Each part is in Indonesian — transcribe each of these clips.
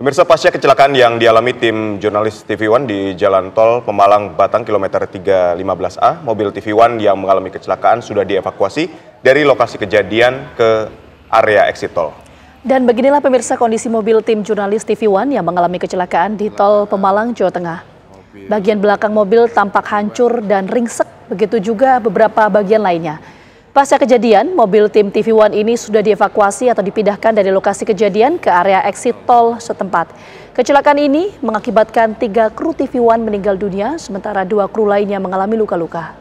Pemirsa, pasca kecelakaan yang dialami tim jurnalis TV One di Jalan Tol Pemalang Batang kilometer 315A, mobil TV One yang mengalami kecelakaan sudah dievakuasi dari lokasi kejadian ke area exit tol. Dan beginilah pemirsa kondisi mobil tim jurnalis TV One yang mengalami kecelakaan di Tol Pemalang, Jawa Tengah. Bagian belakang mobil tampak hancur dan ringsek, begitu juga beberapa bagian lainnya. Pasca kejadian, mobil tim TV One ini sudah dievakuasi atau dipindahkan dari lokasi kejadian ke area exit tol setempat. Kecelakaan ini mengakibatkan 3 kru TV One meninggal dunia, sementara 2 kru lainnya mengalami luka-luka.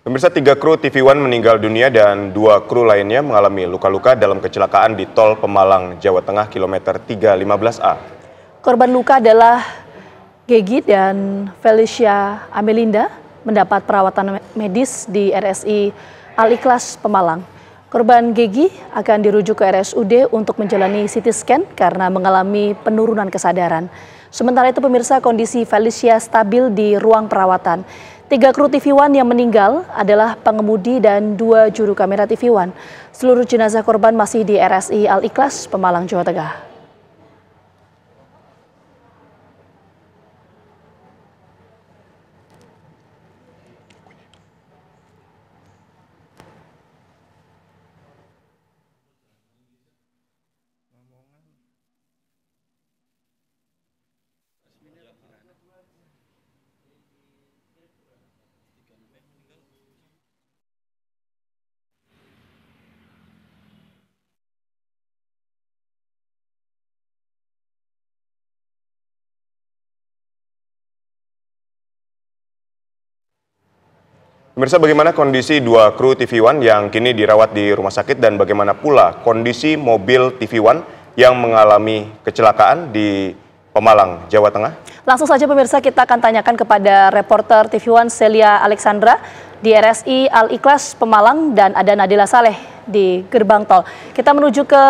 Pemirsa, 3 kru TV One meninggal dunia dan 2 kru lainnya mengalami luka-luka dalam kecelakaan di Tol Pemalang, Jawa Tengah, kilometer 315A. Korban luka adalah Gegi dan Felicia Amelinda mendapat perawatan medis di RSI Al-Ikhlas Pemalang. Korban Gegi akan dirujuk ke RSUD untuk menjalani CT scan karena mengalami penurunan kesadaran. Sementara itu pemirsa, kondisi Felicia stabil di ruang perawatan. 3 kru TV One yang meninggal adalah pengemudi dan 2 juru kamera TV One. Seluruh jenazah korban masih di RSI Al-Ikhlas Pemalang, Jawa Tengah. Pemirsa, bagaimana kondisi 2 kru TV One yang kini dirawat di rumah sakit dan bagaimana pula kondisi mobil TV One yang mengalami kecelakaan di Pemalang, Jawa Tengah? Langsung saja pemirsa, kita akan tanyakan kepada reporter TV One Celia Alexandra di RSI Al-Ikhlas Pemalang dan ada Nadila Saleh di gerbang tol. Kita menuju ke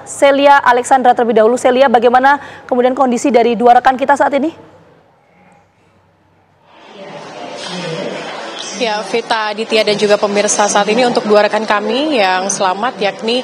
Celia Alexandra terlebih dahulu. Celia, bagaimana kemudian kondisi dari 2 rekan kita saat ini? Ya, Vita, Aditya dan juga pemirsa, saat ini untuk 2 rekan kami yang selamat yakni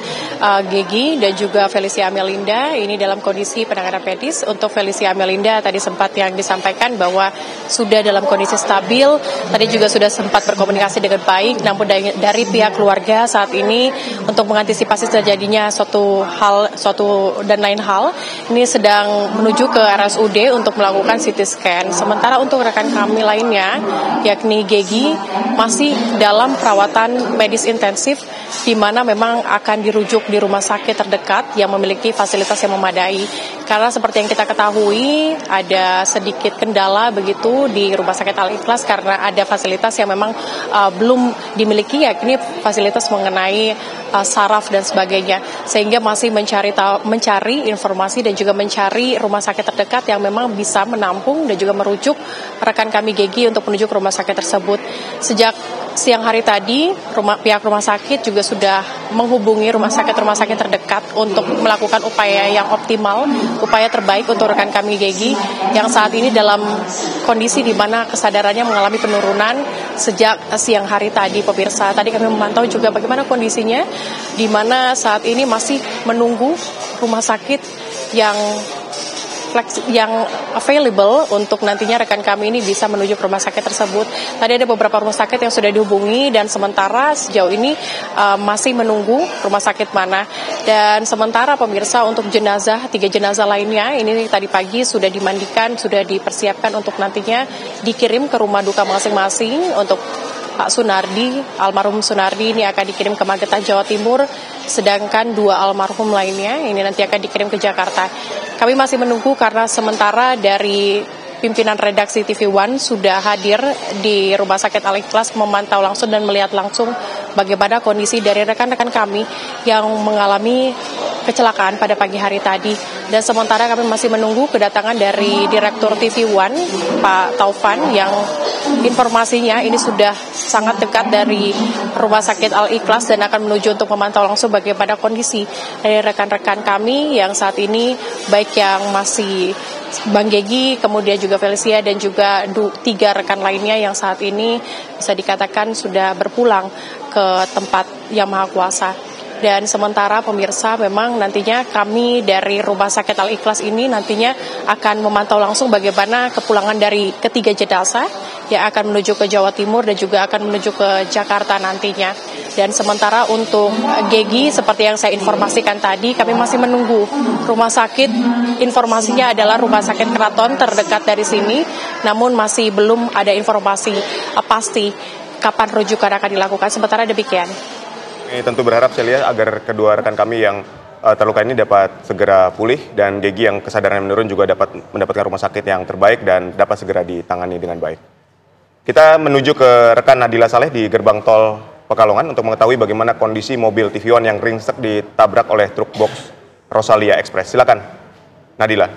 Gegi dan juga Felicia Amelinda ini dalam kondisi penanganan medis. Untuk Felicia Amelinda tadi sempat yang disampaikan bahwa sudah dalam kondisi stabil, tadi juga sudah sempat berkomunikasi dengan baik, namun dari pihak keluarga saat ini untuk mengantisipasi terjadinya suatu dan lain hal, ini sedang menuju ke RSUD untuk melakukan CT scan. Sementara untuk rekan kami lainnya yakni Gegi masih dalam perawatan medis intensif di mana memang akan dirujuk di rumah sakit terdekat yang memiliki fasilitas yang memadai. Karena seperti yang kita ketahui ada sedikit kendala begitu di rumah sakit Al-Ikhlas karena ada fasilitas yang memang belum dimiliki, yakni fasilitas mengenai saraf dan sebagainya. Sehingga masih mencari informasi dan juga mencari rumah sakit terdekat yang memang bisa menampung dan juga merujuk rekan kami Gegi untuk menuju ke rumah sakit tersebut. Sejak siang hari tadi, pihak rumah sakit juga sudah menghubungi rumah sakit terdekat untuk melakukan upaya yang optimal, upaya terbaik untuk rekan kami Gegi yang saat ini dalam kondisi di mana kesadarannya mengalami penurunan sejak siang hari tadi, pemirsa. Tadi kami memantau juga bagaimana kondisinya, di mana saat ini masih menunggu rumah sakit yang available untuk nantinya rekan kami ini bisa menuju ke rumah sakit tersebut. Tadi ada beberapa rumah sakit yang sudah dihubungi dan sementara sejauh ini masih menunggu rumah sakit mana. Dan sementara pemirsa untuk 3 jenazah lainnya ini tadi pagi sudah dimandikan, sudah dipersiapkan untuk nantinya dikirim ke rumah duka masing-masing. Untuk Pak Sunardi, almarhum Sunardi ini akan dikirim ke Magetan, Jawa Timur, sedangkan 2 almarhum lainnya ini nanti akan dikirim ke Jakarta. Kami masih menunggu karena sementara dari pimpinan redaksi TV One sudah hadir di Rumah Sakit Al-Ikhlas memantau langsung dan melihat langsung bagaimana kondisi dari rekan-rekan kami yang mengalami kecelakaan pada pagi hari tadi. Dan sementara kami masih menunggu kedatangan dari Direktur TV One, Pak Taufan, yang informasinya ini sudah sangat dekat dari Rumah Sakit Al-Ikhlas dan akan menuju untuk memantau langsung bagaimana kondisi dari rekan-rekan kami yang saat ini, baik yang masih Bang Gegi, kemudian juga Felicia dan juga 3 rekan lainnya yang saat ini bisa dikatakan sudah berpulang ke tempat Yang Maha Kuasa. Dan sementara pemirsa, memang nantinya kami dari Rumah Sakit Al-Ikhlas ini nantinya akan memantau langsung bagaimana kepulangan dari ketiga jenazah yang akan menuju ke Jawa Timur dan juga akan menuju ke Jakarta nantinya. Dan sementara untuk Gegi, seperti yang saya informasikan tadi, kami masih menunggu rumah sakit. Informasinya adalah Rumah Sakit Keraton terdekat dari sini, namun masih belum ada informasi pasti kapan rujukan akan dilakukan. Sementara demikian. Ini tentu berharap Celia agar kedua rekan kami yang terluka ini dapat segera pulih dan Gegi yang kesadarannya menurun juga dapat mendapatkan rumah sakit yang terbaik dan dapat segera ditangani dengan baik. Kita menuju ke rekan Nadila Saleh di gerbang tol Pekalongan untuk mengetahui bagaimana kondisi mobil TV One yang ringsek ditabrak oleh truk box Rosalia Express. Silakan, Nadila.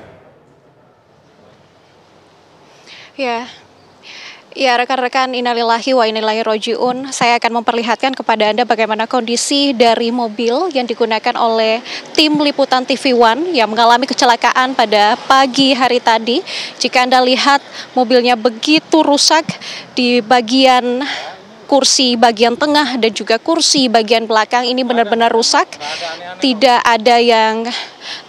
Ya, rekan-rekan, innalillahi wa inna ilaihi raji'un. Saya akan memperlihatkan kepada Anda bagaimana kondisi dari mobil yang digunakan oleh tim liputan TV One yang mengalami kecelakaan pada pagi hari tadi. Jika Anda lihat, mobilnya begitu rusak di bagian kursi bagian tengah dan juga kursi bagian belakang ini benar-benar rusak. Tidak ada yang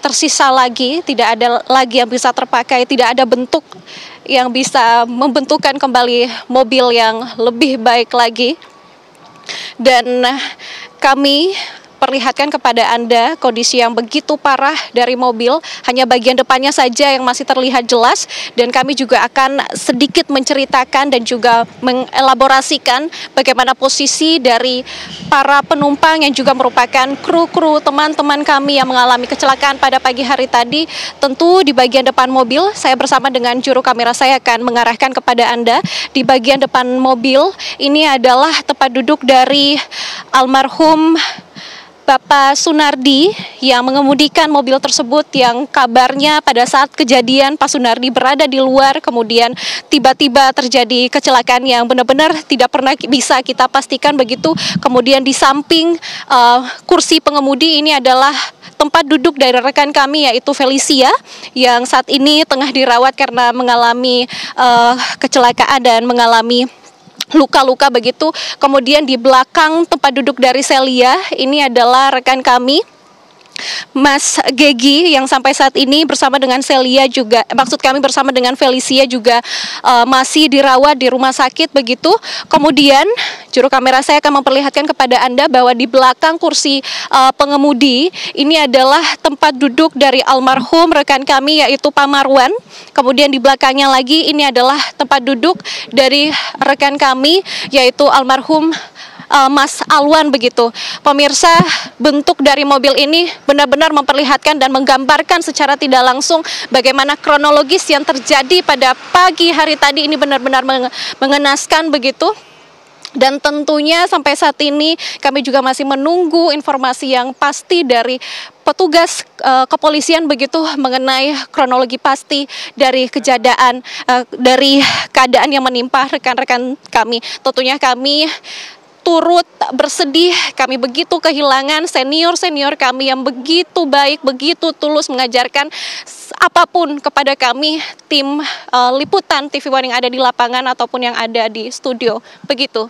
tersisa lagi, tidak ada lagi yang bisa terpakai, tidak ada bentuk yang bisa membentukkan kembali mobil yang lebih baik lagi. Dan kami perlihatkan kepada Anda kondisi yang begitu parah dari mobil, hanya bagian depannya saja yang masih terlihat jelas, dan kami juga akan sedikit menceritakan dan juga mengelaborasikan bagaimana posisi dari para penumpang yang juga merupakan kru-kru teman-teman kami yang mengalami kecelakaan pada pagi hari tadi. Tentu di bagian depan mobil, saya bersama dengan juru kamera saya akan mengarahkan kepada Anda. Di bagian depan mobil ini adalah tempat duduk dari almarhum Bapak Sunardi yang mengemudikan mobil tersebut, yang kabarnya pada saat kejadian Pak Sunardi berada di luar, kemudian tiba-tiba terjadi kecelakaan yang benar-benar tidak pernah bisa kita pastikan begitu. Kemudian di samping kursi pengemudi ini adalah tempat duduk dari rekan kami, yaitu Felicia, yang saat ini tengah dirawat karena mengalami kecelakaan dan mengalami luka-luka begitu. Kemudian di belakang tempat duduk dari Celia ini adalah rekan kami, Mas Gegi, yang sampai saat ini bersama dengan Celia juga, maksud kami bersama dengan Felicia juga masih dirawat di rumah sakit begitu. Kemudian juru kamera saya akan memperlihatkan kepada Anda bahwa di belakang kursi pengemudi ini adalah tempat duduk dari almarhum rekan kami, yaitu Pak Marwan. Kemudian di belakangnya lagi ini adalah tempat duduk dari rekan kami, yaitu almarhum Mas Alwan begitu. Pemirsa, bentuk dari mobil ini benar-benar memperlihatkan dan menggambarkan secara tidak langsung bagaimana kronologis yang terjadi pada pagi hari tadi ini benar-benar mengenaskan begitu. Dan tentunya sampai saat ini kami juga masih menunggu informasi yang pasti dari petugas kepolisian begitu mengenai kronologi pasti dari kejadian dari keadaan yang menimpa rekan-rekan kami. Tentunya kami turut bersedih, kami begitu kehilangan senior-senior kami yang begitu baik, begitu tulus mengajarkan apapun kepada kami, tim liputan TV One yang ada di lapangan ataupun yang ada di studio, begitu.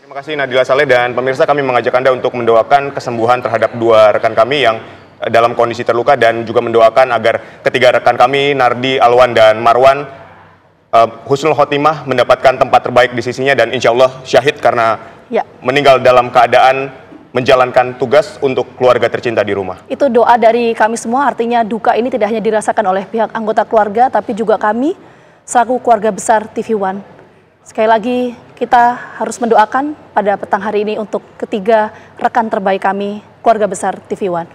Terima kasih Nadila Saleh, dan pemirsa, kami mengajak Anda untuk mendoakan kesembuhan terhadap dua rekan kami yang dalam kondisi terluka, dan juga mendoakan agar ketiga rekan kami, Nardi, Alwan, dan Marwan, husnul khotimah, mendapatkan tempat terbaik di sisinya dan insya Allah syahid karena meninggal dalam keadaan menjalankan tugas untuk keluarga tercinta di rumah. Itu doa dari kami semua, artinya duka ini tidak hanya dirasakan oleh pihak anggota keluarga, tapi juga kami selaku keluarga besar TV One. Sekali lagi kita harus mendoakan pada petang hari ini untuk ketiga rekan terbaik kami, keluarga besar TV One.